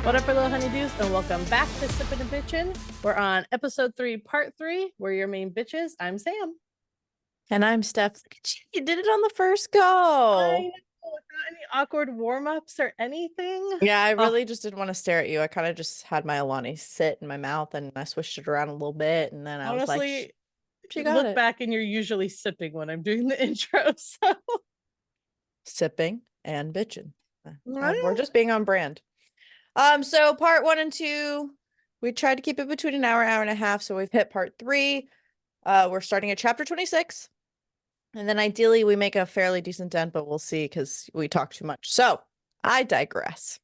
What up, our little honeydews, and welcome back to Sippin N Bitchin. We're on episode 3, part 3. We're your main bitches. I'm Sam. And I'm Steph. Look at you did it on the first go. I know, without any awkward warm-ups or anything. Yeah, I really just didn't want to stare at you. I kind of just had my Alani sit in my mouth and I switched it around a little bit. And then I was like, Honestly, she got look it. back and you're usually sipping when I'm doing the intro. So Sipping and bitchin. We're just being on brand. So part 1 and 2, we tried to keep it between an hour and a half. So we've hit part 3. We're starting at chapter 26. And then ideally we make a fairly decent dent, but we'll see because we talk too much. So I digress.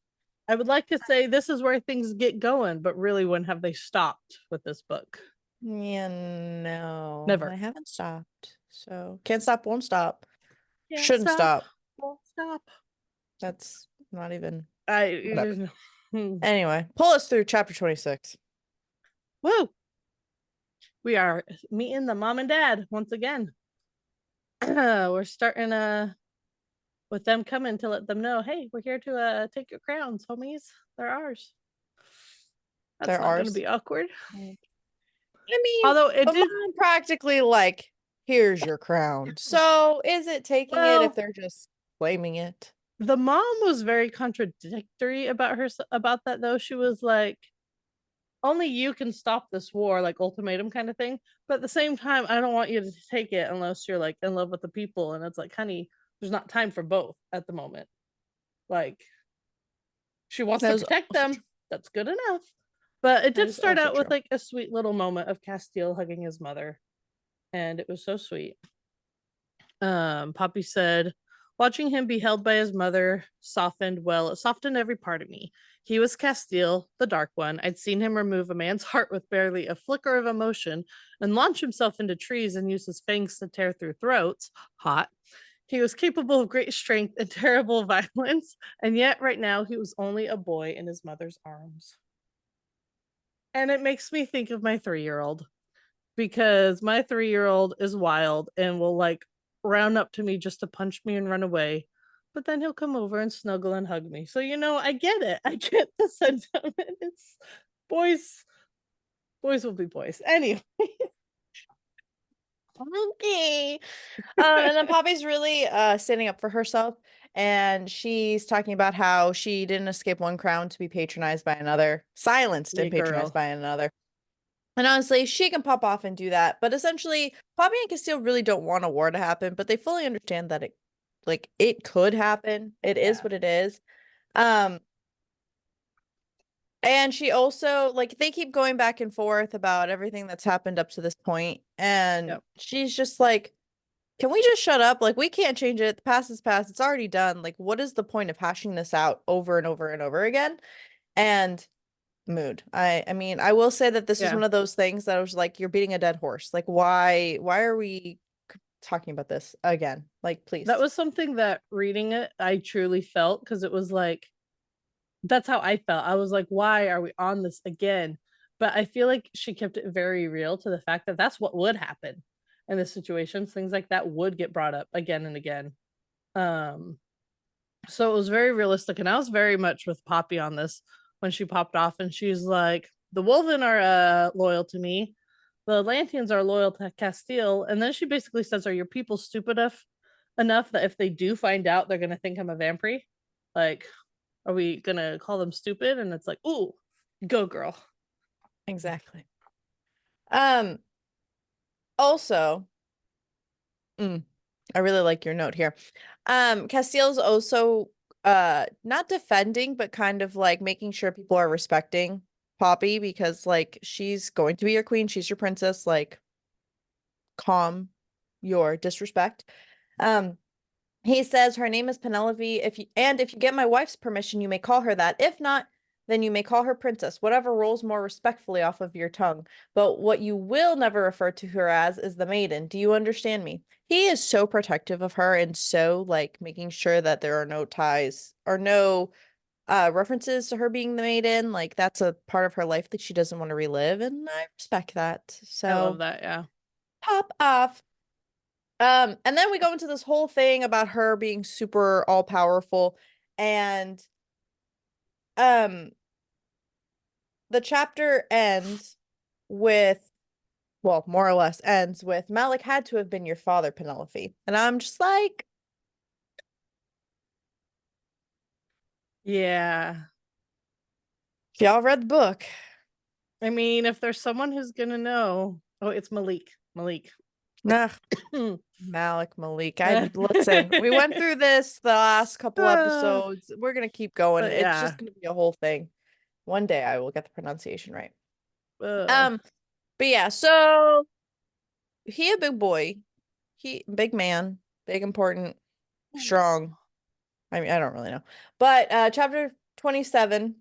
I would like to say this is where things get going, but really, when have they stopped with this book? Yeah, no. Never. I haven't stopped. So can't stop, won't stop. Can't Shouldn't stop. Won't stop. That's not even Whatever. Anyway, pull us through chapter 26. Woo! We are meeting the mom and dad once again. We're starting with them coming to let them know, hey, we're here to take your crowns, homies. They're ours. That's They're not going to ours. be awkward. I mean, Although it but did mom practically like, here's your crown. So is it taking it if they're just claiming it? The mom was very contradictory about that though. She was like, only you can stop this war, like ultimatum kind of thing. But at the same time, I don't want you to take it unless you're like in love with the people. And it's like, honey, there's not time for both at the moment. Like, she wants to protect them. That's good enough. But it did start out with like a sweet little moment of Castile hugging his mother. And it was so sweet. Poppy said, watching him be held by his mother it softened every part of me. He was Castile, the dark one. I'd seen him remove a man's heart with barely a flicker of emotion and launch himself into trees and use his fangs to tear through throats. Hot. He was capable of great strength and terrible violence, and yet right now he was only a boy in his mother's arms. And it makes me think of my 3-year-old, because my 3-year-old is wild and will like round up to me just to punch me and run away. But then he'll come over and snuggle and hug me. So, I get it. I get the sentiment. It's boys will be boys. Anyway. Okay. And then Poppy's really standing up for herself, and she's talking about how she didn't escape one crown to be patronized by another, silenced and patronized by another. And honestly, she can pop off and do that, but essentially Poppy and Castile really don't want a war to happen, but they fully understand that it could happen. It is what it is. And she also, like, they keep going back and forth about everything that's happened up to this point. And she's just like, can we just shut up? Like, we can't change it. The past is past. It's already done. Like, what is the point of hashing this out over and over and over again? And mood. I mean, I will say that this is one of those things that I was like, you're beating a dead horse. Like, why are we talking about this again? Like, please. That was something that reading it, I truly felt, because it was like, that's how I felt. I was like, why are we on this again? But I feel like she kept it very real to the fact that that's what would happen in this situation. Things like that would get brought up again and again. So it was very realistic, and I was very much with Poppy on this when she popped off, and she's like, the Wolven are loyal to me, the Lantians are loyal to Castile, and then she basically says, are your people stupid enough that if they do find out, they're gonna think I'm a vampire? Like, are we gonna call them stupid? And it's like, ooh, go girl. Exactly. Also, I really like your note here. Castile's also not defending, but kind of like making sure people are respecting Poppy, because like, she's going to be your queen, she's your princess, like, calm your disrespect. He says her name is Penelope. If you get my wife's permission, you may call her that. If not, then you may call her princess, whatever rolls more respectfully off of your tongue. But what you will never refer to her as is the maiden. Do you understand me? He is so protective of her, and so like making sure that there are no ties or no references to her being the maiden. Like, that's a part of her life that she doesn't want to relive, and I respect that. So I love that. Yeah. Pop off. And then we go into this whole thing about her being super all powerful, and the chapter ends with, well, more or less ends with Malik had to have been your father, Penelope. And I'm just like, Yeah. y'all read the book. I mean, if there's someone who's gonna know, oh, it's Malik. Malik. Nah, Malik. Listen, we went through this the last couple episodes. We're gonna keep going. But It's yeah. just gonna be a whole thing. One day I will get the pronunciation right. Ugh. Um, but yeah, so he a big boy. He big man, big important, strong. I mean, I don't really know. But chapter 27,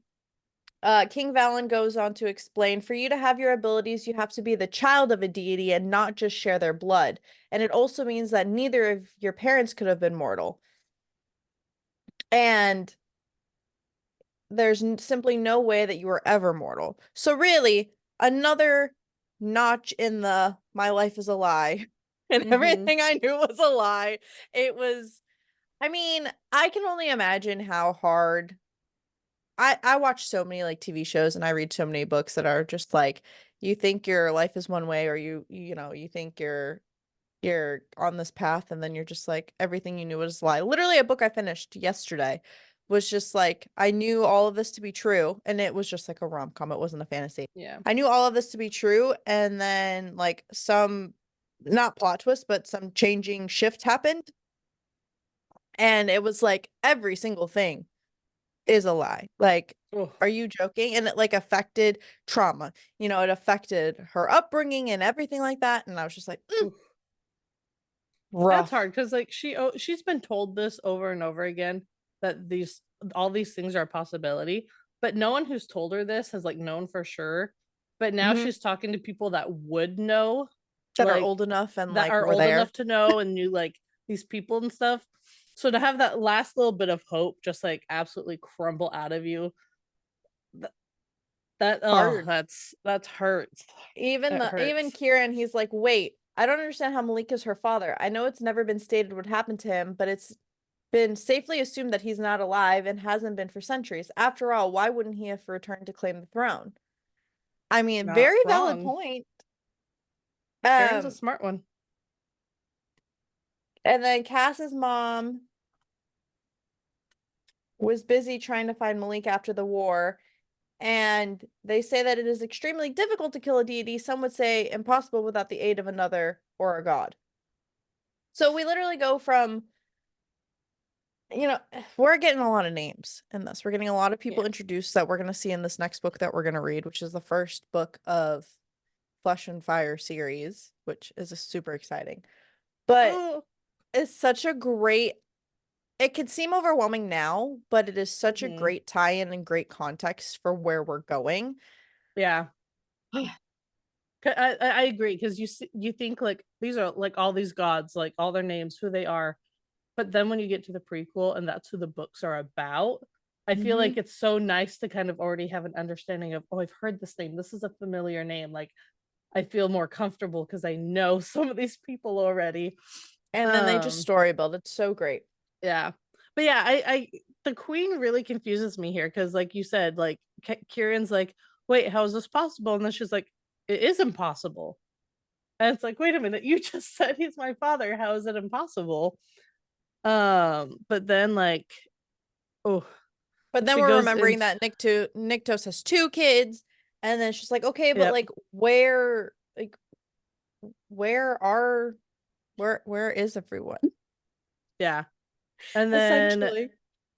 King Valen goes on to explain, for you to have your abilities, you have to be the child of a deity and not just share their blood. And it also means that neither of your parents could have been mortal. And there's simply no way that you were ever mortal. So really, another notch in the my life is a lie. And everything I knew was a lie. It was, I mean, I can only imagine how hard I watch so many like TV shows and I read so many books that are just like, you think your life is one way, or you think you're on this path, and then you're just like, everything you knew was a lie. Literally, a book I finished yesterday was just like, I knew all of this to be true, and it was just like a rom-com. It wasn't a fantasy. Yeah. I knew all of this to be true, and then like some, not plot twist, but some changing shift happened, and it was like every single thing is a lie. Like, Oh, are you joking? And it like affected trauma. It affected her upbringing and everything like that. And I was just like, that's rough. hard because like she's been told this over and over again that all these things are a possibility, but no one who's told her this has like known for sure. But now Mhm. she's talking to people that would know, That are like old enough and that like are were old there. enough to know and knew like these people and stuff. So to have that last little bit of hope just like absolutely crumble out of you, that, oh, Hard. that's hurts. It Even hurts. Kieran, he's like, wait, I don't understand how Malik is her father. I know it's never been stated what happened to him, but it's been safely assumed that he's not alive and hasn't been for centuries. After all, why wouldn't he have returned to claim the throne? I mean, Not very valid wrong. point. Karen's a Um, smart one. and then Cass's mom was busy trying to find Malik after the war, and they say that it is extremely difficult to kill a deity. Some would say impossible without the aid of another or a god. So we literally go from, we're getting a lot of names in this. We're getting a lot of people Yeah. introduced that we're going to see in this next book that we're going to read, which is the first book of Flesh and Fire series, which is super exciting. But Oh. it's such a great, it could seem overwhelming now, but it is such a Mhm. great tie-in and great context for where we're going. Yeah. I agree because you think like these are like all these gods, like all their names, who they are, but then when you get to the prequel and that's who the books are about, I feel Mm-hmm. like it's so nice to kind of already have an understanding of, oh, I've heard this name. This is a familiar name. Like I feel more comfortable because I know some of these people already. And then they just story build. It's so great. Yeah. But yeah, I the queen really confuses me here because like you said, like Kieran's like, wait, how is this possible? And then she's like, it is impossible. And it's like, wait a minute, you just said he's my father. How is it impossible? But then like, oh, But then she we're goes remembering into that Niktos has two kids, and then she's like, okay, but yep, like where are where is everyone? yeah. And then Essentially.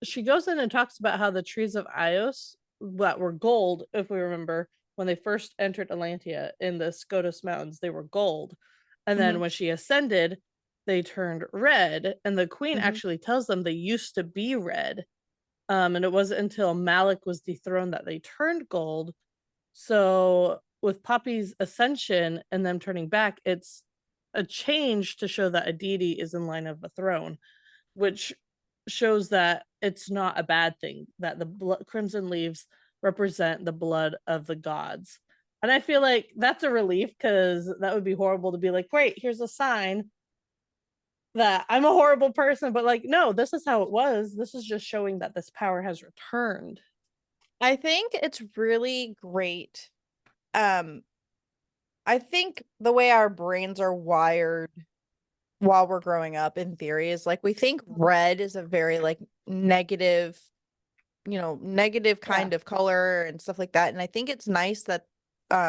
she goes in and talks about how the trees of Ios that were gold, if we remember, when they first entered Atlantia in the Scotus Mountains, they were gold. And then Hmm. when she ascended, they turned red. And the queen Hmm. actually tells them they used to be red. And it wasn't until Malik was dethroned that they turned gold. So with Poppy's ascension and them turning back, it's a change to show that a deity is in line of the throne, which shows that it's not a bad thing that the crimson leaves represent the blood of the gods. And I feel like that's a relief because that would be horrible to be like, great, here's a sign that I'm a horrible person, but like, no, this is how it was. This is just showing that this power has returned. I think it's really great. Um, I think the way our brains are wired while we're growing up in theory is like we think red is a very like negative, negative Yeah, kind of color and stuff like that. And I think it's nice that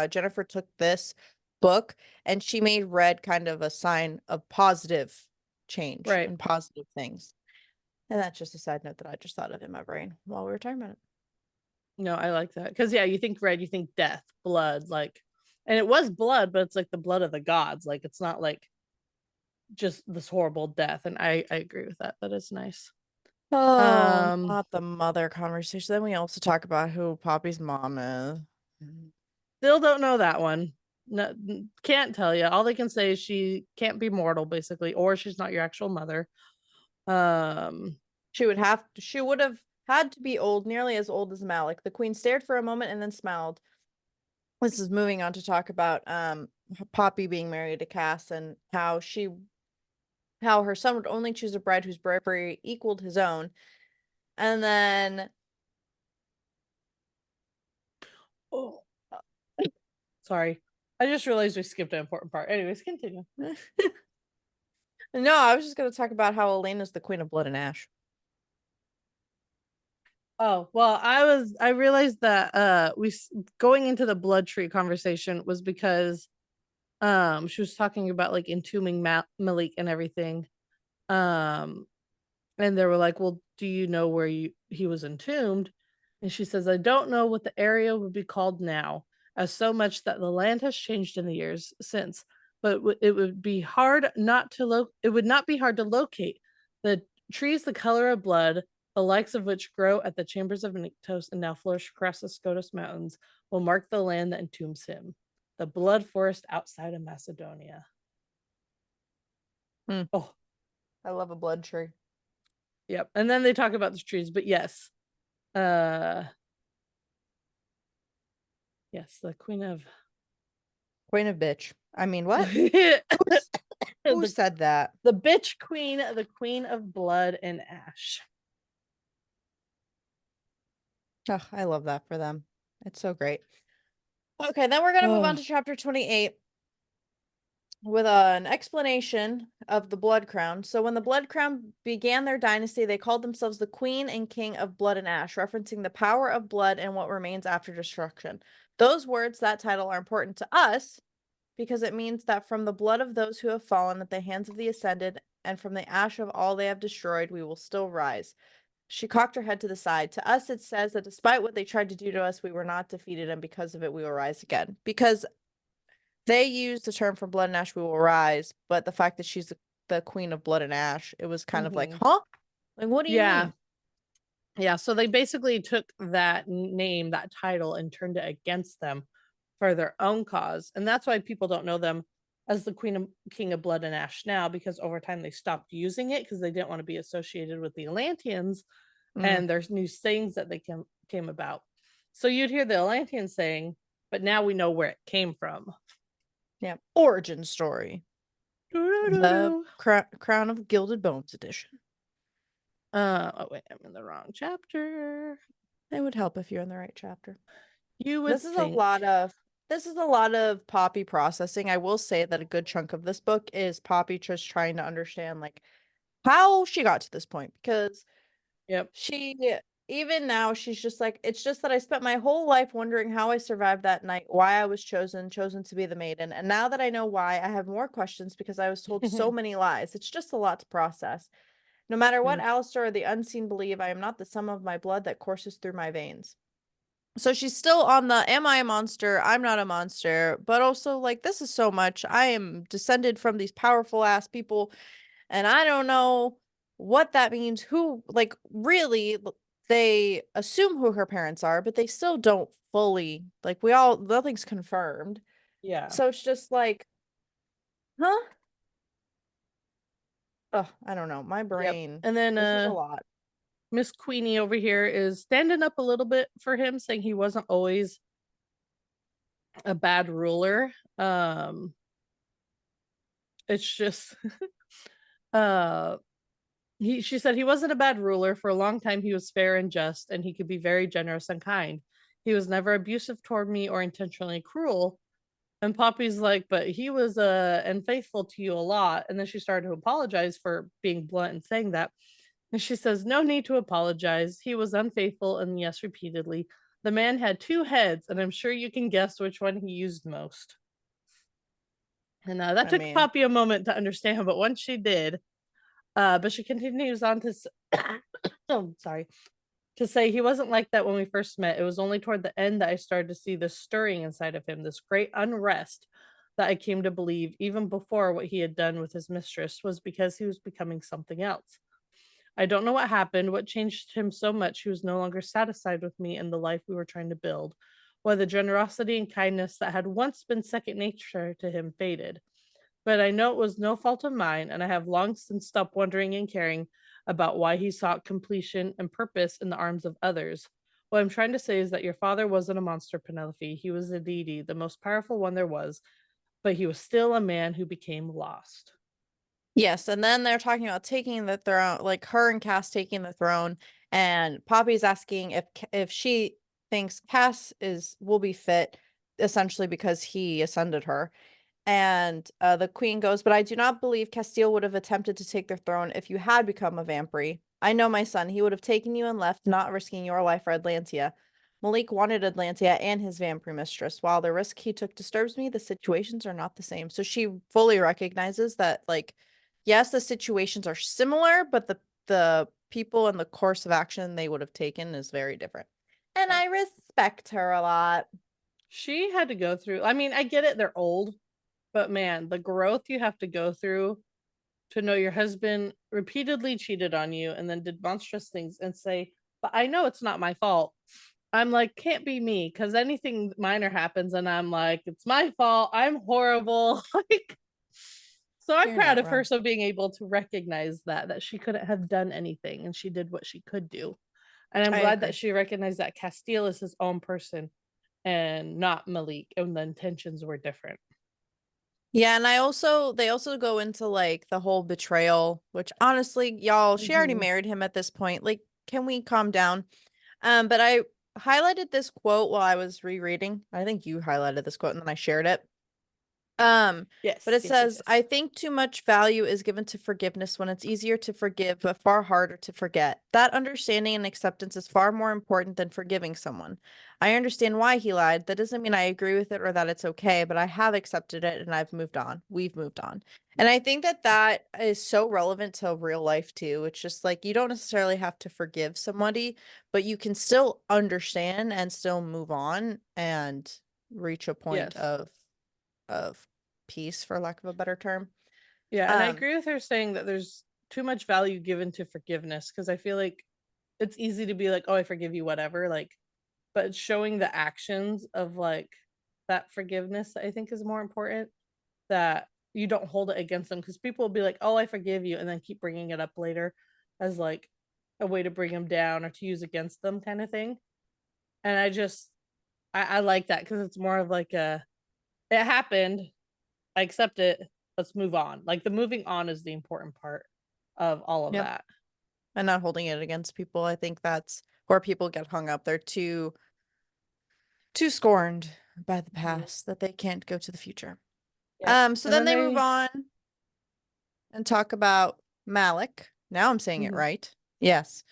Jennifer took this book and she made red kind of a sign of positive change right. and positive things. And that's just a side note that I just thought of in my brain while we were talking about it. No, I like that because yeah, you think red, you think death, blood, like, and it was blood, but it's like the blood of the gods. Like it's not like just this horrible death. And I agree with that. That is nice. Oh, Um, not the mother conversation. Then we also talk about who Poppy's mom is. Still don't know that one. No, can't tell you. All they can say is she can't be mortal, basically, or she's not your actual mother. Um, She would have had to be old, nearly as old as Malik. The queen stared for a moment and then smiled. This is moving on to talk about Poppy being married to Cass and how her son would only choose a bride whose bravery equaled his own. And then oh, sorry, I just realized we skipped an important part. Anyways, continue. no, I was just gonna talk about how Elena's the queen of blood and ash. Oh, well, I realized that going into the blood tree conversation was because she was talking about like entombing Malik and everything. Um and they were like, "Well, do you know where he was entombed?" And she says, "I don't know what the area would be called now, as so much that the land has changed in the years since, but it would be hard not to it would not be hard to locate the trees the color of blood, the likes of which grow at the chambers of Nyctos and now flourish across the Scotus Mountains, will mark the land that entombs him, the blood forest outside of Macedonia." Hmm, Oh, I love a blood tree. yep. And then they talk about the trees, but yes, uh yes, the queen of Queen of bitch. I mean, what? the Who's, who said that? the bitch queen, the queen of blood and ash. Oh, I love that for them. It's so great. Okay, then we're gonna move on Oh, to chapter 28 with an explanation of the Blood Crown. So when the Blood Crown began their dynasty, they called themselves the Queen and King of Blood and Ash, referencing the power of blood and what remains after destruction. Those words, that title, are important to us because it means that from the blood of those who have fallen at the hands of the Ascended and from the ash of all they have destroyed, we will still rise. She cocked her head to the side. To us, it says that despite what they tried to do to us, we were not defeated, and because of it, we will rise again. Because they use the term for blood and ash, we will rise, but the fact that she's the queen of blood and ash, it was kind of like, mhm. huh? Like, what do you Yeah, mean? yeah. So they basically took that name, that title, and turned it against them for their own cause, and that's why people don't know them as the queen of king of blood and ash now, because over time they stopped using it because they didn't want to be associated with the Atlanteans, Mm, and there's new sayings that they came about. So you'd hear the Atlanteans saying, but now we know where it came from. yeah. Origin story. The Crown of Gilded Bones edition. Oh wait, I'm in the wrong chapter. It would help if you're in the right chapter. You would This is a think. lot of this is a lot of Poppy processing. I will say that a good chunk of this book is Poppy just trying to understand like how she got to this point because Yep. she even now she's just like it's just that I spent my whole life wondering how I survived that night, why I was chosen to be the maiden. And now that I know why, I have more questions because I was told so many lies. It's just a lot to process. No matter what Yep. Alistair or the unseen believe, I am not the sum of my blood that courses through my veins. So she's still on the am I a monster? I'm not a monster, but also like this is so much. I am descended from these powerful ass people and I don't know what that means. Who like really they assume who her parents are, but they still don't fully like we all nothing's confirmed. Yeah. So it's just like, huh? Oh, I don't know. My Yep. brain. And then This is a lot. Miss Queenie over here is standing up a little bit for him, saying he wasn't always a bad ruler. It's just uh She said he wasn't a bad ruler. For a long time, he was fair and just, and he could be very generous and kind. He was never abusive toward me or intentionally cruel. And Poppy's like, but he was unfaithful to you a lot. And then she started to apologize for being blunt and saying that. And she says, no need to apologize. He was unfaithful, and yes, repeatedly. The man had two heads, and I'm sure you can guess which one he used most. And that I took mean, Poppy a moment to understand, but once she did, but she continues on to oh, sorry, to say he wasn't like that when we first met. It was only toward the end that I started to see this stirring inside of him, this great unrest that I came to believe, even before what he had done with his mistress, was because he was becoming something else. I don't know what happened, what changed him so much he was no longer satisfied with me and the life we were trying to build. Why the generosity and kindness that had once been second nature to him faded. But I know it was no fault of mine, and I have long since stopped wondering and caring about why he sought completion and purpose in the arms of others. What I'm trying to say is that your father wasn't a monster, Penelope. He was a deity, the most powerful one there was, but he was still a man who became lost. yes, and then they're talking about taking the throne, like her and Cass taking the throne, and Poppy's asking if she thinks Cass will be fit, essentially because he ascended her. And the queen goes, but I do not believe Castile would have attempted to take the throne if you had become a vampire. I know my son. He would have taken you and left, not risking your life for Atlantia. Malik wanted Atlantia and his vampire mistress. While the risk he took disturbs me, the situations are not the same. So she fully recognizes that, like, yes, the situations are similar, but the people and the course of action they would have taken is very different. And Yeah. I respect her a lot. She had to go through, I mean, I get it, they're old, but man, the growth you have to go through to know your husband repeatedly cheated on you and then did monstrous things and say, but I know it's not my fault. I'm like, can't be me because anything minor happens and I'm like, it's my fault. I'm horrible. Like, so I'm You're proud not of her wrong. so being able to recognize that she couldn't have done anything and she did what she could do. And I'm I glad that agree. she recognized that Castile is his own person and not Malik, and the intentions were different. Yeah, and they also go into like the whole betrayal, which honestly, y'all, she already Mhm. married him at this point. Like, can we calm down? But I highlighted this quote while I was rereading. I think you highlighted this quote and then I shared it. Um, but Yes, it yes, yes, says, yes. I think too much value is given to forgiveness when it's easier to forgive, but far harder to forget. That understanding and acceptance is far more important than forgiving someone. I understand why he lied. That doesn't mean I agree with it or that it's okay, but I have accepted it and I've moved on. We've moved on. And I think that that is so relevant to real life too. It's just like you don't necessarily have to forgive somebody, but you can still understand and still move on and reach a point Yes. of peace, for lack of a better term. Yeah, and I Um, agree with her saying that there's too much value given to forgiveness because I feel like it's easy to be like, "Oh, I forgive you, whatever." Like, but showing the actions of like that forgiveness, I think, is more important. That you don't hold it against them because people will be like, "Oh, I forgive you," and then keep bringing it up later as like a way to bring them down or to use against them, kind of thing. And I like that because it's more of like it happened. I accept it. Let's move on. Like the moving on is the important part of all of yep. that. And not holding it against people. I think that's where people get hung up. They're too scorned by the Mhm. past that they can't go to the future. Yep. So And then then they move they on and talk about Malik. Now I'm saying it mhm, right. Yes.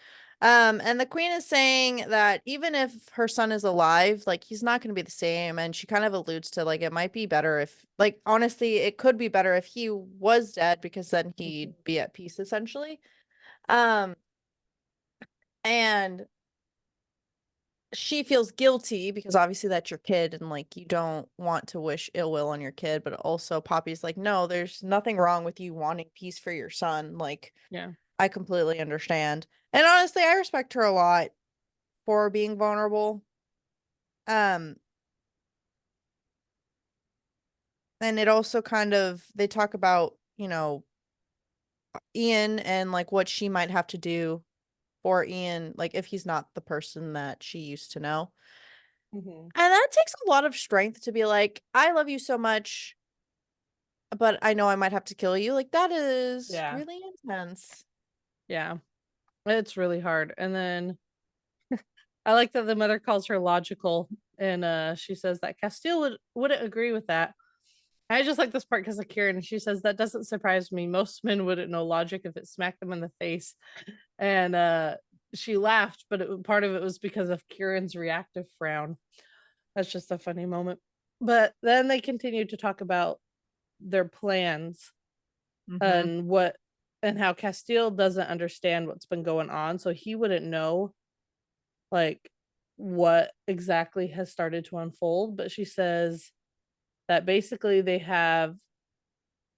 And the queen is saying that even if her son is alive, like he's not going to be the same. And she kind of alludes to like it might be better if, like, honestly, it could be better if he was dead because then he'd mhm. be at peace essentially. Um, and she feels guilty because obviously that's your kid and like you don't want to wish ill will on your kid, but also Poppy's like, no, there's nothing wrong with you wanting peace for your son. Like, Yeah. I completely understand. And honestly, I respect her a lot for being vulnerable. Um, and it also kind of they talk about, Ian and like what she might have to do for Ian, like if he's not the person that she used to know. Mhm. And that takes a lot of strength to be like, I love you so much, but I know I might have to kill you. Like that is Yeah. really intense. Yeah, it's really hard. And then I like that the mother calls her logical, and she says that Castile wouldn't agree with that. I just like this part because of Kieran. She says that doesn't surprise me. Most men wouldn't know logic if it smacked them in the face. And she laughed, but part of it was because of Kieran's reactive frown. That's just a funny moment. But then they continued to talk about their plans Mm-hmm. and what and how Castile doesn't understand what's been going on, so he wouldn't know like what exactly has started to unfold. But she says that basically they have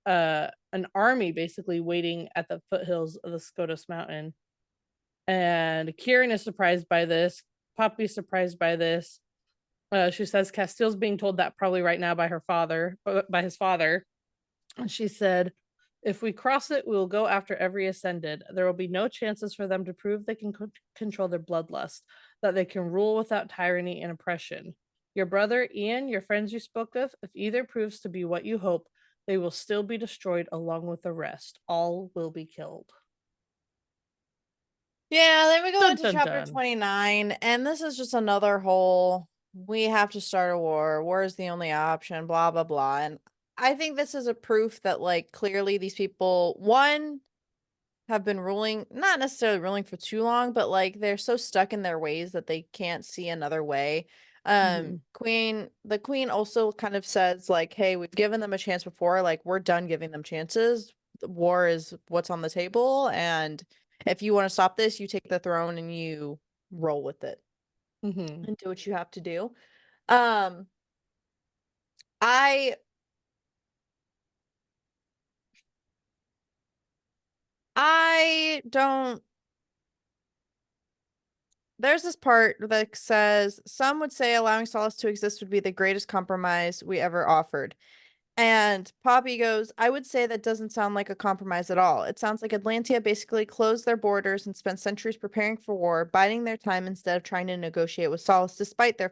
an army basically waiting at the foothills of the Scotus Mountain. And Kieran is surprised by this. Poppy's surprised by this. She says Castile's being told that probably right now by her father, by his father. And she said, if we cross it, we will go after every ascended. There will be no chances for them to prove they can control their bloodlust, that they can rule without tyranny and oppression. Your brother, Ian, your friends you spoke of, if either proves to be what you hope, they will still be destroyed along with the rest. All will be killed. Yeah, then we go Dun into dun chapter dun. 29, and this is just another whole we have to start a war. War is the only option, blah blah blah. And I think this is a proof that like clearly these people one have been ruling, not necessarily ruling for too long, but like they're so stuck in their ways that they can't see another way. Mhm. The queen also kind of says like, "Hey, we've given them a chance before, like we're done giving them chances. The war is what's on the table, and if you want to stop this, you take the throne and you roll with it Mhm. and do what you have to do." Um, I I don't There's this part that says, "Some would say allowing Solace to exist would be the greatest compromise we ever offered." And Poppy goes, "I would say that doesn't sound like a compromise at all. It sounds like Atlantia basically closed their borders and spent centuries preparing for war, biding their time instead of trying to negotiate with Solace despite the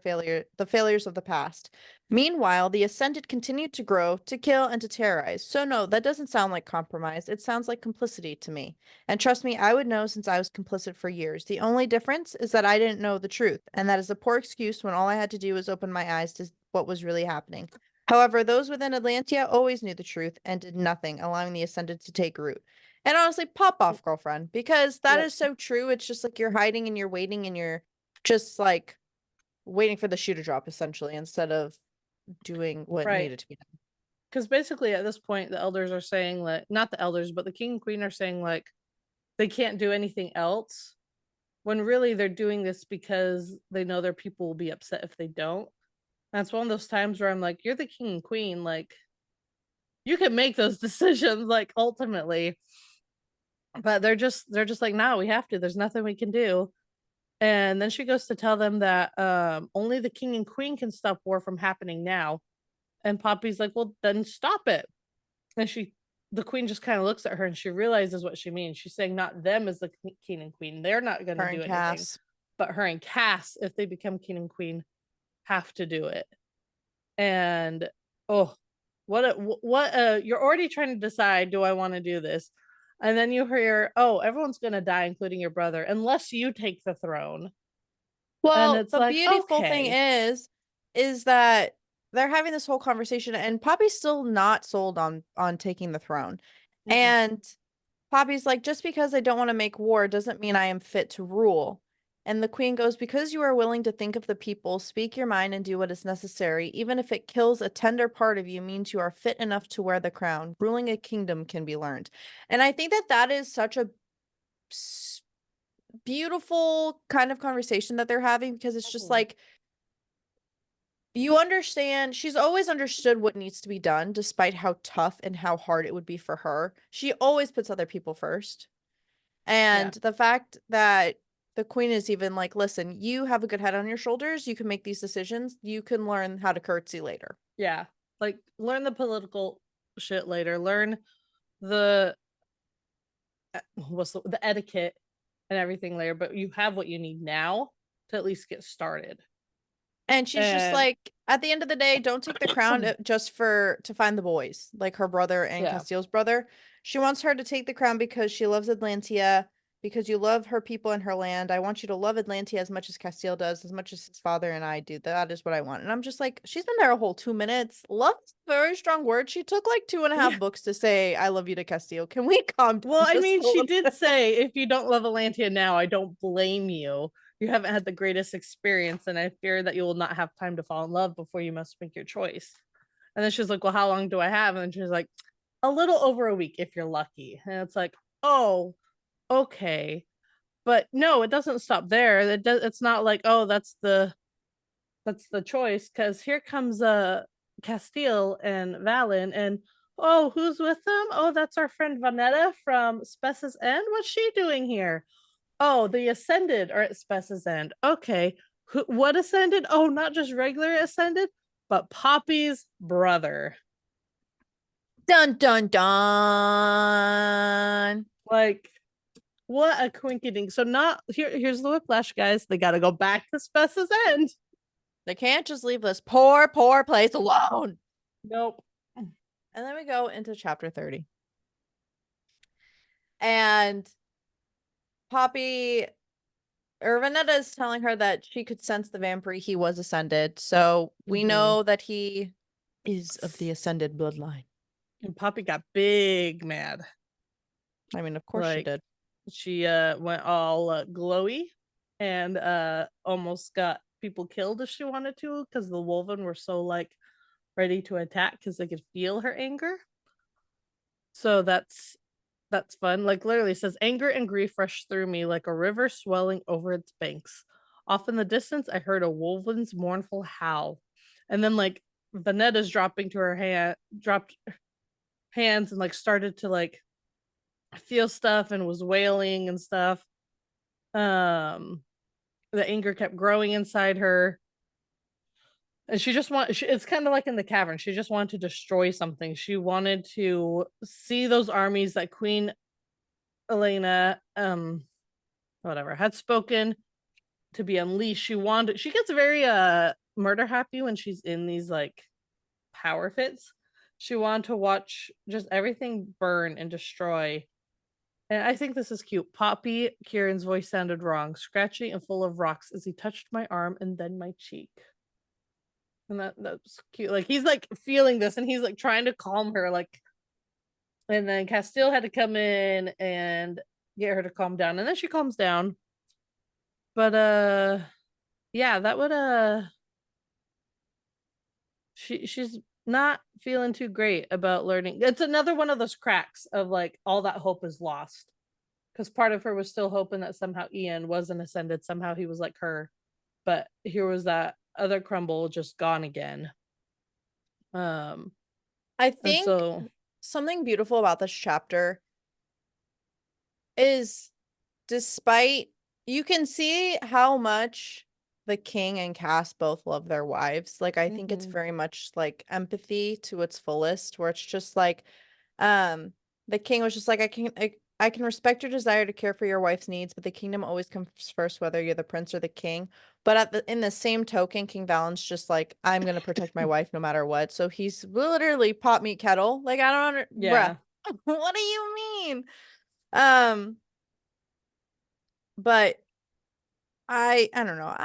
failures of the past. Meanwhile, the Ascended continued to grow, to kill, and to terrorize. So no, that doesn't sound like compromise. It sounds like complicity to me. And trust me, I would know since I was complicit for years. The only difference is that I didn't know the truth, and that is a poor excuse when all I had to do was open my eyes to what was really happening. However, those within Atlantia always knew the truth and did nothing, allowing the Ascended to take root." And honestly, pop off, girlfriend, because that Yep. is so true. It's just like you're hiding and you're waiting and you're just like waiting for the shoe to drop, essentially, instead of doing what Right. needed to be done. Because basically at this point the elders are saying like, not the elders, but the king and queen are saying like they can't do anything else, when really they're doing this because they know their people will be upset if they don't. That's one of those times where I'm like, you're the king and queen, like you can make those decisions like ultimately. But they're just like, no, we have to. There's nothing we can do. And then she goes to tell them that only the king and queen can stop war from happening now. And Poppy's like, well, then stop it. And the queen just kind of looks at her and she realizes what she means. She's saying not them as the king and queen. They're not going to Her do and anything, Cass. but her and Cass, if they become king and queen, have to do it. And oh, you're already trying to decide, do I want to do this? And then you hear, oh, everyone's going to die, including your brother, unless you take the throne. And Well, it's the like, beautiful thing okay. is that they're having this whole conversation, and Poppy's still not sold on taking the throne. Mm-mm. And Poppy's like, "Just because I don't want to make war doesn't mean I am fit to rule." And the queen goes, "Because you are willing to think of the people, speak your mind, and do what is necessary, even if it kills a tender part of you, means you are fit enough to wear the crown. Ruling a kingdom can be learned." And I think that that is such a s- beautiful kind of conversation that they're having, because it's just Mhm. like, you understand, she's always understood what needs to be done, despite how tough and how hard it would be for her. She always puts other people first. Yeah. And the fact that the queen is even like, "Listen, you have a good head on your shoulders. You can make these decisions. You can learn how to curtsy later." Yeah. Like learn the political shit later. Learn the the etiquette and everything later, but you have what you need now to at least get started. And she's just And like, at the end of the day, don't take the crown just for to find the boys, like her brother and yeah. Castile's brother. She wants her to take the crown because she loves Atlantia, because you love her people and her land. I want you to love Atlantia as much as Castile does, as much as his father and I do. That is what I want. And I'm just like, she's been there a whole 2 minutes. Love is a very strong word. She took like 2.5 Yeah. books to say, I love you to Castile. Can we calm down Well, I just mean, a she little did bit? say, if you don't love Atlantia now, I don't blame you. You haven't had the greatest experience, and I fear that you will not have time to fall in love before you must make your choice. And then she's like, well, how long do I have? And she's like, a little over a week if you're lucky. And it's like, oh, okay. But no, it doesn't stop there. It's not like, oh, that's the choice, because here comes Castile and Valen, and oh, who's with them? Oh, that's our friend Vanetta from Spess's End. What's she doing here? Oh, the Ascended are at Spess's End. Okay. What Ascended? Oh, not just regular Ascended, but Poppy's brother. Dun dun dun. Like, what a quinkydink. So not here's the whiplash, guys. They gotta go back to Spess's End. They can't just leave this poor, poor place alone. Nope. And then we go into chapter 30. And Poppy Vanetta is telling her that she could sense the vampire he was ascended. So we know that he is of the ascended bloodline. And Poppy got big mad. I mean, of course she Like, did. she went all glowy and almost got people killed if she wanted to, because the Wolven were so like ready to attack because they could feel her anger. So that's fun. Like, literally says, anger and grief rushed through me like a river swelling over its banks. Off in the distance, I heard a wolven's mournful howl. And then like Vanetta's dropped hands and like started to like feel stuff and was wailing and stuff. Um the anger kept growing inside her. And she just it's kind of like in the cavern. She just wanted to destroy something. She wanted to see those armies that Queen Elena whatever had spoken to be unleashed. She gets very murder happy when she's in these like power fits. She wanted to watch just everything burn and destroy. And I think this is cute. Poppy, Kieran's voice sounded wrong, scratchy and full of rocks as he touched my arm and then my cheek. And that's cute. Like, he's like feeling this and he's like trying to calm her, like, and then Castile had to come in and get her to calm down. And then she calms down. But yeah, that would she's not feeling too great about learning. It's another one of those cracks of like all that hope is lost. Because part of her was still hoping that somehow Ian wasn't ascended, somehow he was like her. But here was that other crumble just gone again. I And think so something beautiful about this chapter is, despite, you can see how much the king and Cass both love their wives. Like, I think it's very much like empathy to its fullest, where it's just like, the king was just like, I can respect your desire to care for your wife's needs, but the kingdom always comes first, whether you're the prince or the king. But in the same token, King Valen's just like, I'm gonna protect my wife no matter what. So he's literally pot meat kettle. Like, I don't yeah. bruh. What do you mean? Um, but I don't know.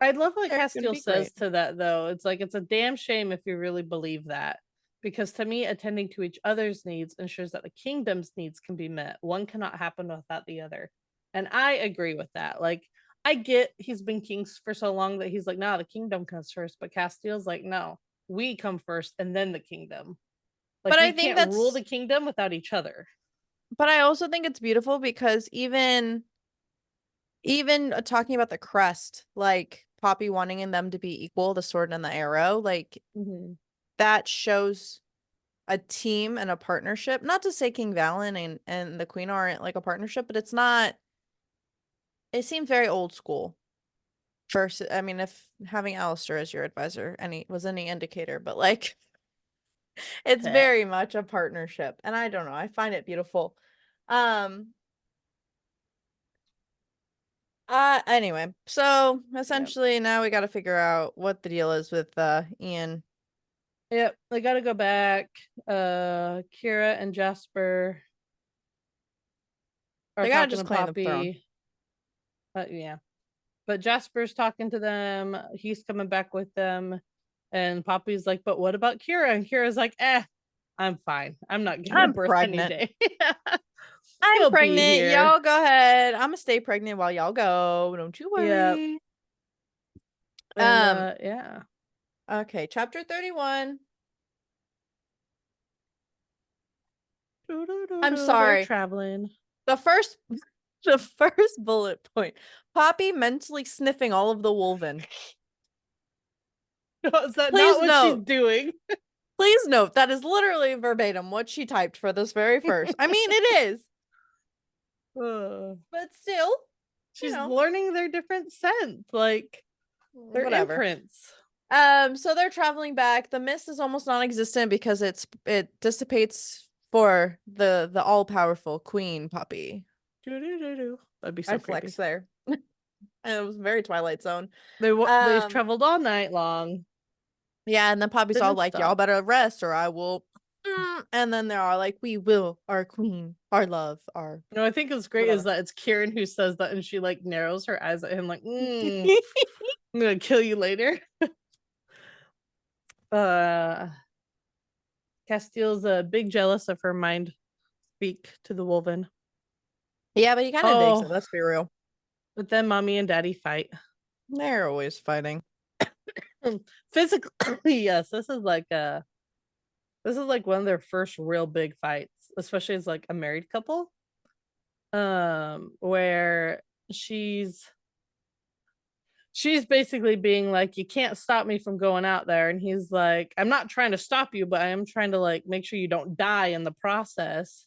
I love what They're gonna Castile be great. says to that, though. It's like, it's a damn shame if you really believe that. Because to me, attending to each other's needs ensures that the kingdom's needs can be met. One cannot happen without the other. And I agree with that. Like, I get he's been king for so long that he's like, nah, the kingdom comes first. But Castile's like, no, we come first and then the kingdom. Like, But we I think can't rule that's the kingdom without each other. but I also think it's beautiful because even talking about the crest, like Poppy wanting in them to be equal, the sword and the arrow, like that shows a team and a partnership. Not to say King Valen and the Queen aren't like a partnership, but it seems very old school. First, I mean, if having Alistair as your advisor any indicator, but like it's very much a partnership. And I don't know, I find it beautiful. Um anyway, so essentially now we got to figure out what the deal is with Ian. Yep, they got to go back. Kira and Jasper are They gotta talking just to claim the throne. Poppy. Yeah. But Jasper's talking to them. He's coming back with them. And Poppy's like, but what about Kira? And Kira's like, I'm fine. I'm not giving I'm birth any pregnant. day. I'm He'll be pregnant. here. Y'all go ahead. I'm gonna stay pregnant while y'all go. Don't you Yeah. worry. And yeah. Okay, chapter 31. I'm They're sorry. traveling. The first the first bullet point. Poppy mentally sniffing all of the wolven. Is that Please not what she's note. doing? Please note that is literally verbatim what she typed for this very first. I mean, it is. But still, She's learning their different scents, like their whatever. imprints. So they're traveling back. The mist is almost non-existent because it dissipates for the all-powerful Queen Poppy. That'd be so I creepy. flex there. And it was very Twilight Zone. They traveled all night long. Yeah, and then Poppy's all Didn't like, y'all stop. better rest or I will. And then they're all like, we will, our queen, our love, our. No, I think what's great whatever. is that it's Kieran who says that, and she like narrows her eyes at him, like, I'm gonna kill you later. Castiel's big jealous of her mind speak to the Wolven. Yeah, but he kind of digs it. Let's be real. But then mommy and daddy fight. They're always fighting. Physically, yes. This is like one of their first real big fights, especially as like a married couple. Where she's basically being like, you can't stop me from going out there, and he's like, I'm not trying to stop you, but I am trying to like make sure you don't die in the process.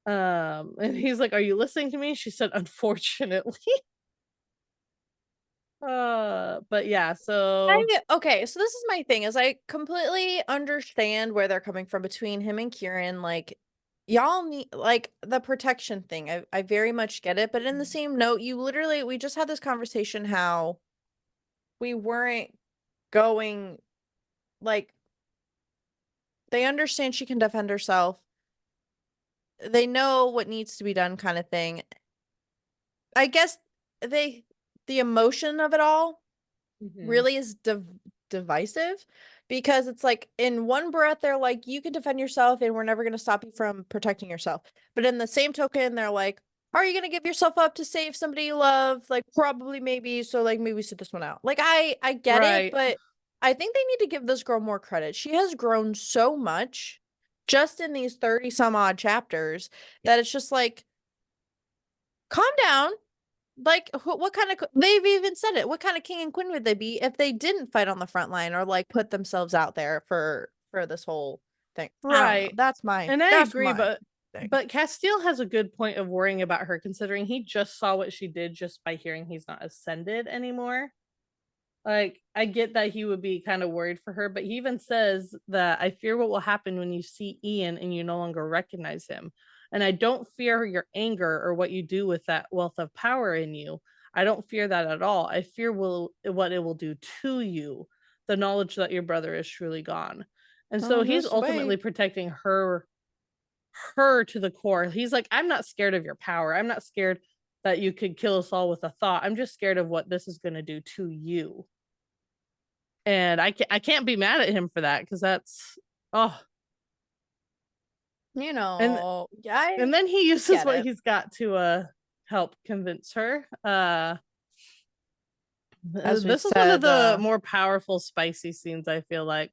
And he's like, are you listening to me? She said, unfortunately. But yeah, so okay, so this is my thing, is I completely understand where they're coming from between him and Kieran. Like, y'all need like the protection thing. I very much get it, but in the same note, we just had this conversation how we weren't going, like, they understand she can defend herself. They know what needs to be done, kind of thing. I guess the emotion of it all really is divisive, because it's like in one breath they're like, you can defend yourself and we're never going to stop you from protecting yourself, but in the same token they're like, are you going to give yourself up to save somebody you love? Like, probably, maybe. So like, maybe sit this one out. Like, I get it, but I think they need to give this girl more credit. She has grown so much just in these 30 some odd chapters that it's just like, calm down. Like, what kind of, they've even said it, what kind of king and queen would they be if they didn't fight on the front line or like put themselves out there for this whole thing? right. That's my, and I agree, but thing. Castile has a good point of worrying about her, considering he just saw what she did just by hearing he's not ascended anymore. Like, I get that he would be kind of worried for her, but he even says that, I fear what will happen when you see Ian and you no longer recognize him. And I don't fear your anger or what you do with that wealth of power in you. I don't fear that at all. I fear what it will do to you, the knowledge that your brother is truly gone. And so he's ultimately protecting her to the core. He's like, I'm not scared of your power. I'm not scared that you could kill us all with a thought. I'm just scared of what this is going to do to you. And I can't be mad at him for that, because that's you know, and then he uses what he's got to help convince her. This is one of the more powerful spicy scenes, I feel like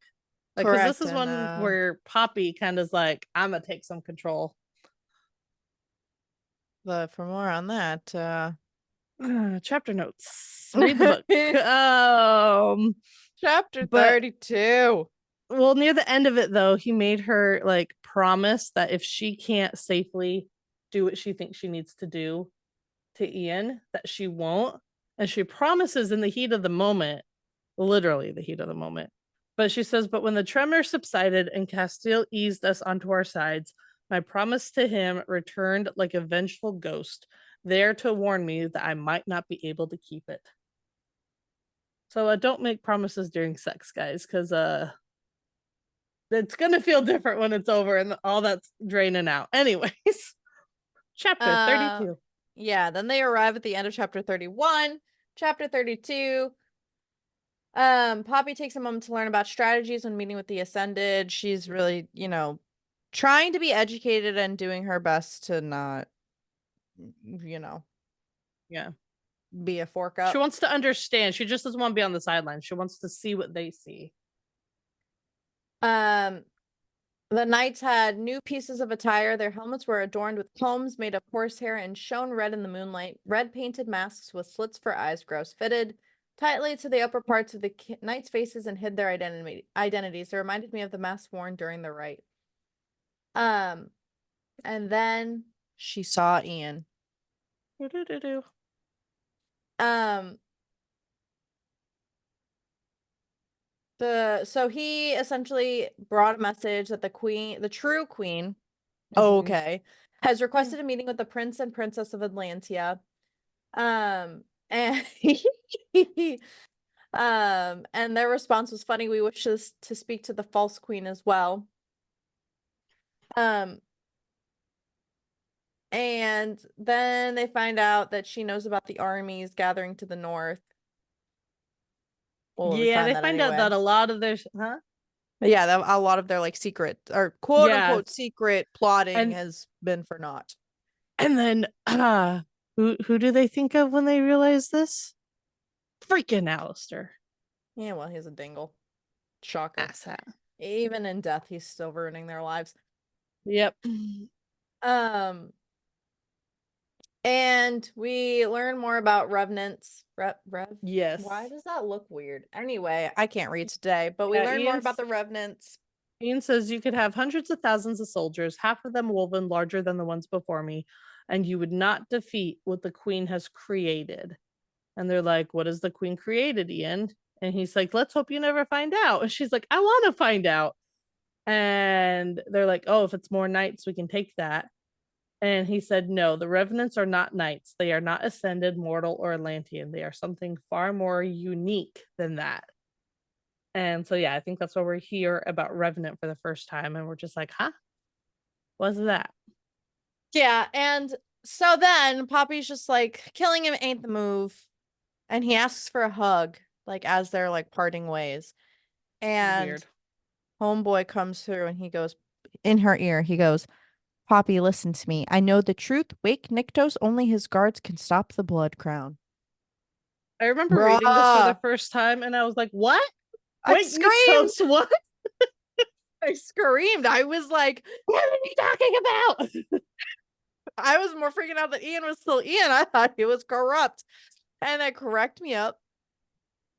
because this is one where Poppy kind of is like, I'm gonna take some control. But for more on that, chapter notes, read the book. Chapter 32. Well, near the end of it, though, he made her like promise that if she can't safely do what she thinks she needs to do to Ian, that she won't. And she promises in the heat of the moment, literally the heat of the moment. But she says, but when the tremor subsided and Castile eased us onto our sides, my promise to him returned like a vengeful ghost, there to warn me that I might not be able to keep it. So don't make promises during sex, guys, because it's gonna feel different when it's over and all that's draining out. Anyways, Chapter Uh, 32. yeah, then they arrive at the end of chapter 31. Chapter 32. Poppy takes a moment to learn about strategies when meeting with the Ascended. She's really, trying to be educated and doing her best to not, you know, Yeah. be a fork She up. wants to understand. She just doesn't want to be on the sidelines. She wants to see what they see. Um, the knights had new pieces of attire. Their helmets were adorned with combs made of horsehair and shone red in the moonlight. Red painted masks with slits for eyes, gross fitted tightly to the upper parts of the knights' faces and hid their identities. They reminded me of the masks worn during the rite. And then she saw Ian. Do-do-do-do. Um, so he essentially brought a message that the true queen, okay, has requested a meeting with the prince and princess of Atlantia. And and their response was funny. We wish to speak to the false queen as well. And then they find out that she knows about the armies gathering to the north. Well, we Yeah, find they that find out anyway. that a lot of their huh? Yeah, a lot of their like secret or quote Yeah, unquote secret plotting and has been for naught. then who do they think of when they realize this? Freaking Alistair. Yeah, well, he's a dingle. Shocker. Asshat. Even in death, he's still ruining their lives. Yep. Um, and we learn more about revenants. Rev? Why Yes. does that look weird? Anyway, I can't read today, but we Yeah, learn more about the revenants. Ian says you could have hundreds of thousands of soldiers, half of them woven larger than the ones before me, and you would not defeat what the queen has created. And they're like, what has the queen created, Ian? And he's like, let's hope you never find out. And she's like, I want to find out. And they're like, oh, if it's more knights, we can take that. And he said, no, the revenants are not knights. They are not ascended, mortal, or Atlantean. They are something far more unique than that. And so, yeah, I think that's why we're here about Revenant for the first time. And we're just like, huh? What's that? Yeah, and so then Poppy's just like, killing him ain't the move. And he asks for a hug, like as they're like parting ways. And Weird. homeboy comes through and he goes in her ear, he goes, Poppy, listen to me. I know the truth. Wake Nyktos, only his guards can stop the blood crown. I remember reading this for the Bruh. first time and I was like, what? I Wait, screamed. Nyktos, what? I screamed. I was like, What are you talking about? I was more freaking out that Ian was still Ian. I thought he was corrupt. And that cracked me up.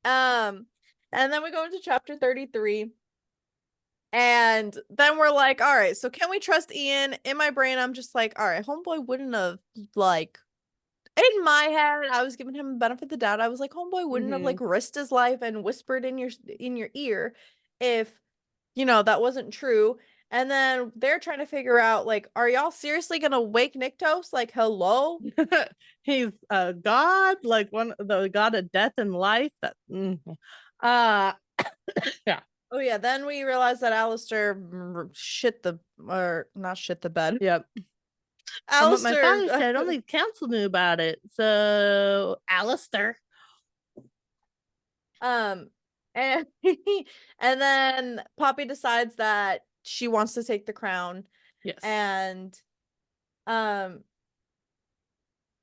And then we go into chapter 33. And then we're like, all right, so can we trust Ian? In my brain, I'm just like, all right, homeboy wouldn't have like in my head, I was giving him the benefit of the doubt. I was like, homeboy wouldn't have like risked his life and whispered in your ear if that wasn't true. And then they're trying to figure out like, are y'all seriously gonna wake Nyktos? Like, hello? He's a god, like the god of death and life. That uh yeah. Oh yeah, then we realized that Alistair not shit the bed. Yep. And what my Alistair father said, only the council knew about it. So Alistair. and and then Poppy decides that she wants to take the crown. Yes. And um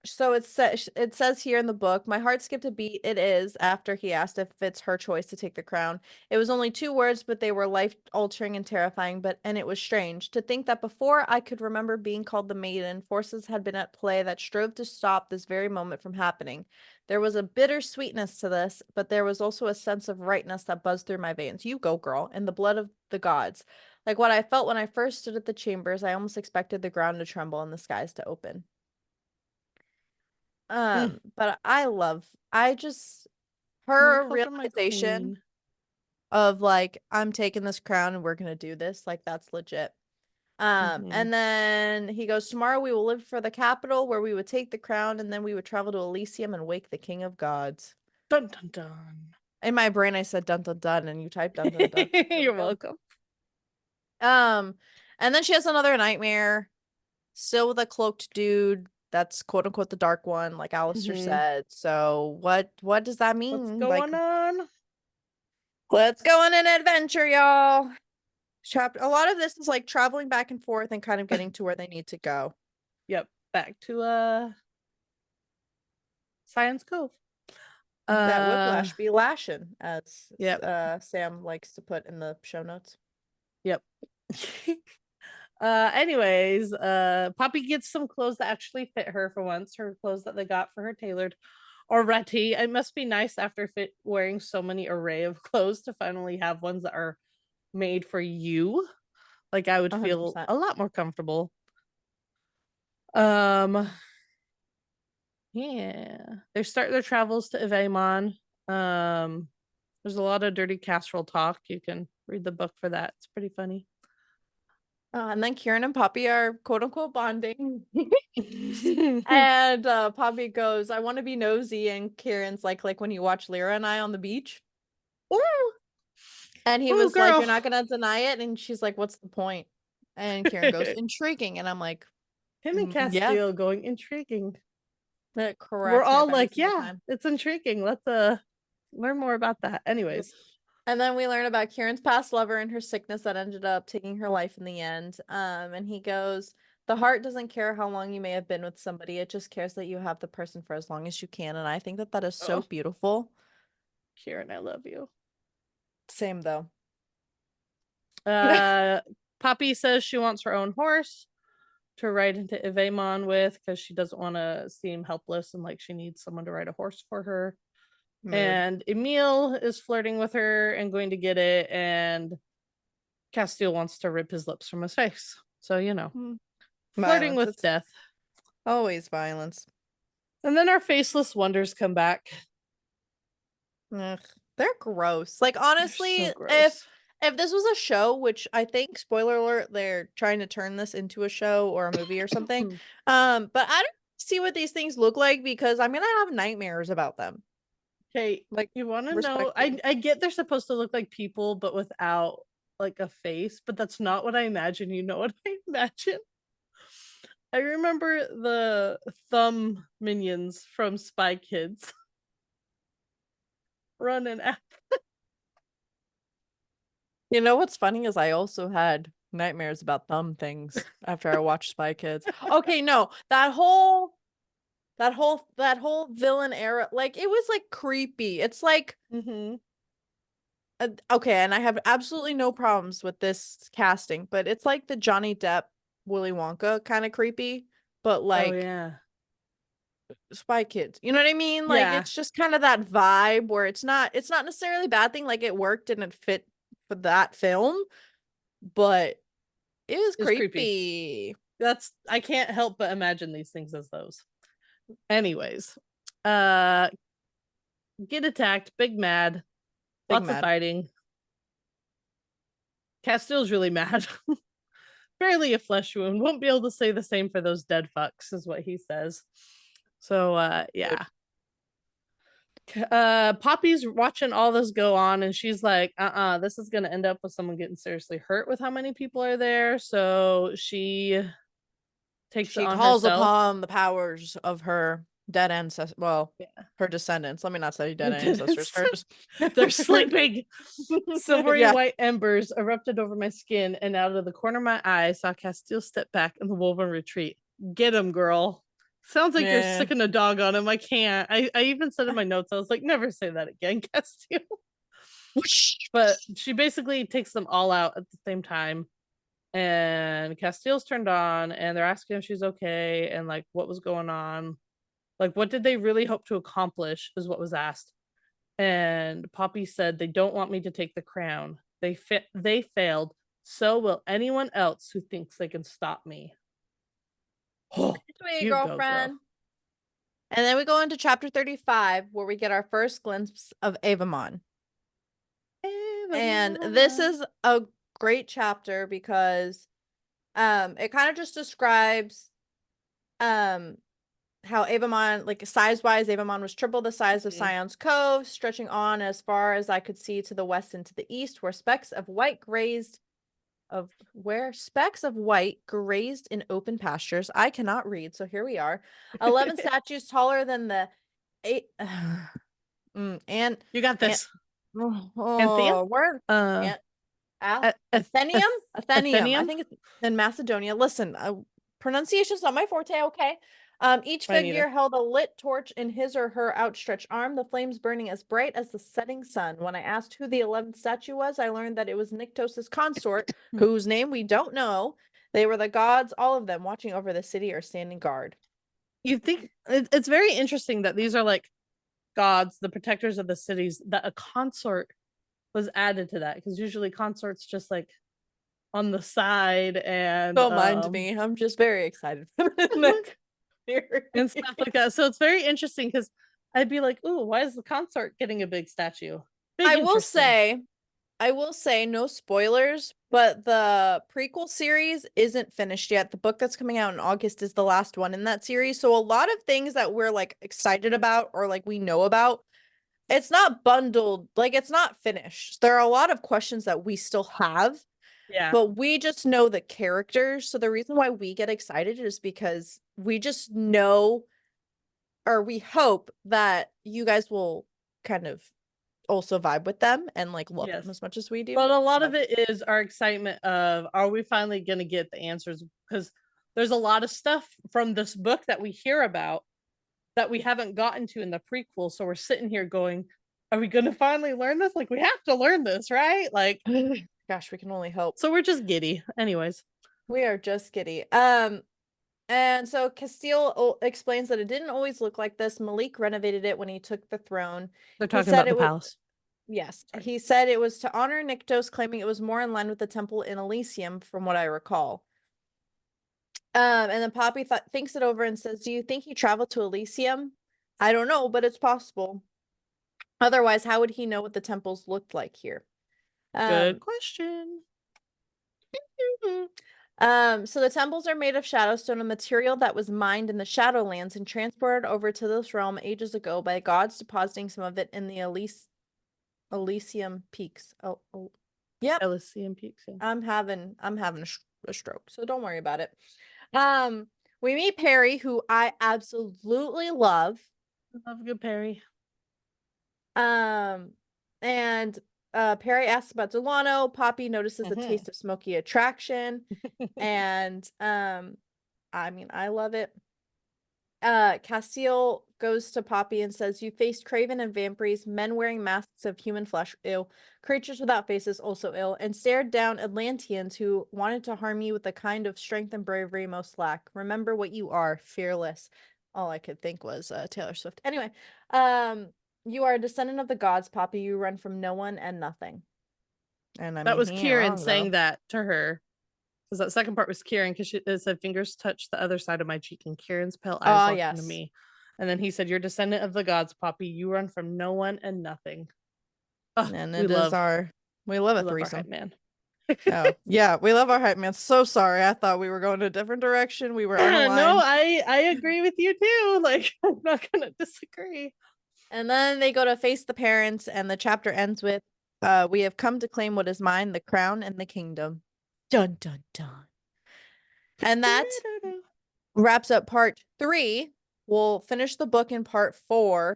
so it says here in the book, my heart skipped a beat. It is after he asked if it's her choice to take the crown. It was only 2 words, but they were life altering and terrifying. And it was strange to think that before I could remember being called the maiden, forces had been at play that strove to stop this very moment from happening. There was a bitter sweetness to this, but there was also a sense of rightness that buzzed through my veins. You go, girl, in the blood of the gods. Like what I felt when I first stood at the chambers, I almost expected the ground to tremble and the skies to open. But I just her Call for my realization queen. of like, I'm taking this crown and we're gonna do this, like that's legit. And then he goes, tomorrow we will live for the capital where we would take the crown and then we would travel to Elysium and wake the King of Gods. Dun dun dun. In my brain, I said dun dun dun, and you typed dun dun dun. You're welcome. And then she has another nightmare. still with a cloaked dude. That's quote unquote the dark one, like Alistair Mhm. said. So what does that What's mean? Like, going on? let's go on an adventure, y'all. Chapter a lot of this is like traveling back and forth and kind of getting to where they need to go. Yep, back to Science Cove. That Uh whiplash be lashing, as yep, Sam likes to put in the show notes. yep. Anyways, Poppy gets some clothes that actually fit her for once, her clothes that they got for her tailored already. It must be nice after wearing so many array of clothes to finally have ones that are made for you. Like I would feel 100%. a lot more comfortable. Um yeah. They start their travels to Evamon. There's a lot of dirty casserole talk. You can read the book for that. It's pretty funny. And then Kieran and Poppy are quote unquote bonding. And Poppy goes, I want to be nosy. And Kieran's like when you watch Lyra and I on the beach. Ooh, And he ooh, was like, girl. you're not gonna deny it. And she's like, what's the point? And Kieran goes, intriguing. And I'm like, Him and Yeah, Castile going intriguing. that We're cracks me all up every like, single yeah, time. it's intriguing. Let's learn more about that. Anyways. And then we learn about Kieran's past lover and her sickness that ended up taking her life in the end. And he goes, the heart doesn't care how long you may have been with somebody. It just cares that you have the person for as long as you can. And I think that is so Oh, beautiful. Kieran, I love you. Same though. Uh Poppy says she wants her own horse to ride into Evamon with because she doesn't want to seem helpless and like she needs someone to ride a horse for her. Mood. And Emil is flirting with her and going to get it, and Castile wants to rip his lips from his face. So, flirting Violence. with It's death. always violence. And then our faceless wonders come back. Ugh, they're gross. Like They're honestly, so if gross. if this was a show, which I think, spoiler alert, they're trying to turn this into a show or a movie or something. But I don't see what these things look like because I'm gonna have nightmares about them. Okay, Like, you want to know? respectfully. I get they're supposed to look like people, but without like a face, but that's not what I imagine. You know what I imagine? I remember the thumb minions from Spy Kids running after. You know what's funny is I also had nightmares about thumb things after I watched Spy Kids. Okay, no, that whole villain era, like it was like creepy. It's like Mm-hmm. okay, and I have absolutely no problems with this casting, but it's like the Johnny Depp Willy Wonka kind of creepy, but Oh like yeah, Spy Kids. You know what I mean? Like yeah. it's just kind of that vibe where it's not necessarily a bad thing, like it worked and it fit for that film, but it was It's creepy. creepy. I can't help but imagine these things as those. Anyways, uh, get attacked, big mad, Big lots of mad. fighting. Castile's really mad. Barely a flesh wound. Won't be able to say the same for those dead fucks, is what he says. So yeah. Poppy's watching all this go on and she's like, this is gonna end up with someone getting seriously hurt with how many people are there. So she takes it She on calls herself. upon the powers of her dead ancestors. Well, Yeah. her descendants. Let me not say dead ancestors. Her They're sleeping. Silvery Yeah. white embers erupted over my skin, and out of the corner of my eye, I saw Castile step back and the woven retreat. Get him, girl. Sounds like you're Yeah. sicking a dog on him. I can't. I even said in my notes, I was like, never say that again, Castile. But she basically takes them all out at the same time. And Castile's turned on, and they're asking if she's okay and like what was going on. Like, what did they really hope to accomplish, is what was asked. And Poppy said, they don't want me to take the crown. They failed. So will anyone else who thinks they can stop me. Oh, Sweet you go, girl. girlfriend. And then we go into chapter 35, where we get our first glimpse of Avamon. And this is a great chapter because it kind of just describes how Avamon, like size-wise, Avamon was triple the size of Scion's Cove, stretching on as far as I could see to the west and to the east, where specks of white grazed of where specks of white grazed in open pastures. I cannot read, so here we are. 11 statues taller than the eight. And You got and this. Anthea? where Uh, and Athenium? Athenium. I Athenium? think it's in Macedonia. Listen, pronunciation's not my forte, okay? Each Mine figure either. held a lit torch in his or her outstretched arm, the flames burning as bright as the setting sun. When I asked who the 11th statue was, I learned that it was Nyctos's consort, whose name we don't know. They were the gods, all of them, watching over the city or standing guard. You think it's very interesting that these are like gods, the protectors of the cities, that a consort was added to that, because usually consorts just like on the side and Don't mind me. I'm just very excited for the next and stuff like that. So it's very interesting because I'd be like, "Ooh, why is the consort getting a big statue?" Big I will interesting. say, no spoilers, but the prequel series isn't finished yet. The book that's coming out in August is the last one in that series. So a lot of things that we're like excited about or like we know about, it's not bundled, like it's not finished. There are a lot of questions that we still have, Yeah. but we just know the characters. So the reason why we get excited is because we just know, or we hope that you guys will kind of also vibe with them and like love them Yes. as much as we do. But a lot So of it is our excitement of, are we finally going to get the answers? Because there's a lot of stuff from this book that we hear about that we haven't gotten to in the prequel. So we're sitting here going, are we going to finally learn this? Like, we have to learn this, right? Like, gosh, we can only hope. so we're just giddy. Anyways. We are just giddy. And so Castile explains that it didn't always look like this. Malik renovated it when he took the throne. They're He talking said about it the was palace. yes. He said it was to honor Nyctos, claiming it was more in line with the temple in Elysium, from what I recall. And then Poppy thinks it over and says, "Do you think he traveled to Elysium? I don't know, but it's possible. Otherwise, how would he know what the temples looked like here?" Good question. So the temples are made of shadowstone, a material that was mined in the Shadowlands and transported over to this realm ages ago by gods, depositing some of it in the Elysium peaks. Oh, yep. Elysium Peaks. Yeah. I'm having a stroke, so don't worry about it. We meet Perry, who I absolutely love. Love good Perry. And Perry asks about Delano. Poppy notices the taste of smoky attraction. And I mean, I love it. Castile goes to Poppy and says, "You faced Craven and vampires, men wearing masks of human flesh, ill. Creatures without faces, also ill, and stared down Atlanteans who wanted to harm you with the kind of strength and bravery most lack. Remember what you are, fearless." All I could think was Taylor Swift. Anyway, you are a descendant of the gods, Poppy. You run from no one and nothing. And I That mean, was he ain't Kieran wrong, saying though. that to her. Because that second part was Kieran, because it said fingers touched the other side of my cheek, and Kieran's pale eyes looked into Yes. me. And then he said, "You're descendant of the gods, Poppy. You run from no one and nothing." Oh, And we it is love our we love our threesome. hype man. Oh, yeah, we love our hype man. So sorry. I thought we were going a different direction. We were No, unaligned. I agree with you too. Like, I'm not gonna disagree. And then they go to face the parents, and the chapter ends with, "We have come to claim what is mine, the crown and the kingdom." Dun dun dun. And that wraps up part 3. We'll finish the book in part 4.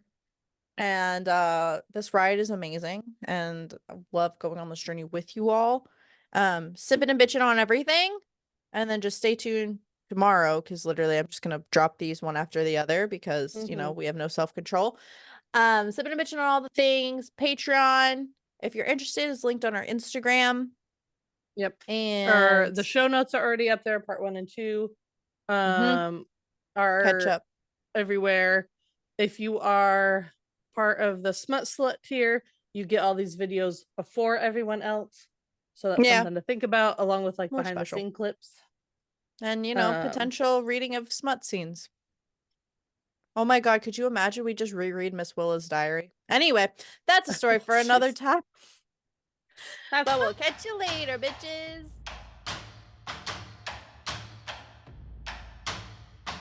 And this ride is amazing, and I love going on this journey with you all. Sippin' and bitchin' on everything, and then just stay tuned tomorrow, because literally I'm just gonna drop these one after the other because you know we have no self-control. Sippin' and bitchin' on all the things. Patreon, if you're interested, is linked on our Instagram. Yep. And the show notes are already up there, part 1 and 2. catch Are up. everywhere. If you are part of the Smut Slut tier, you get all these videos before everyone else. So that's Yeah, something to think about, along with like more behind special. the scene clips. And you know, potential reading of smut scenes. Oh my God, could you imagine we just reread Miss Willa's diary? Anyway, that's a story for another time. But we'll catch you later, bitches.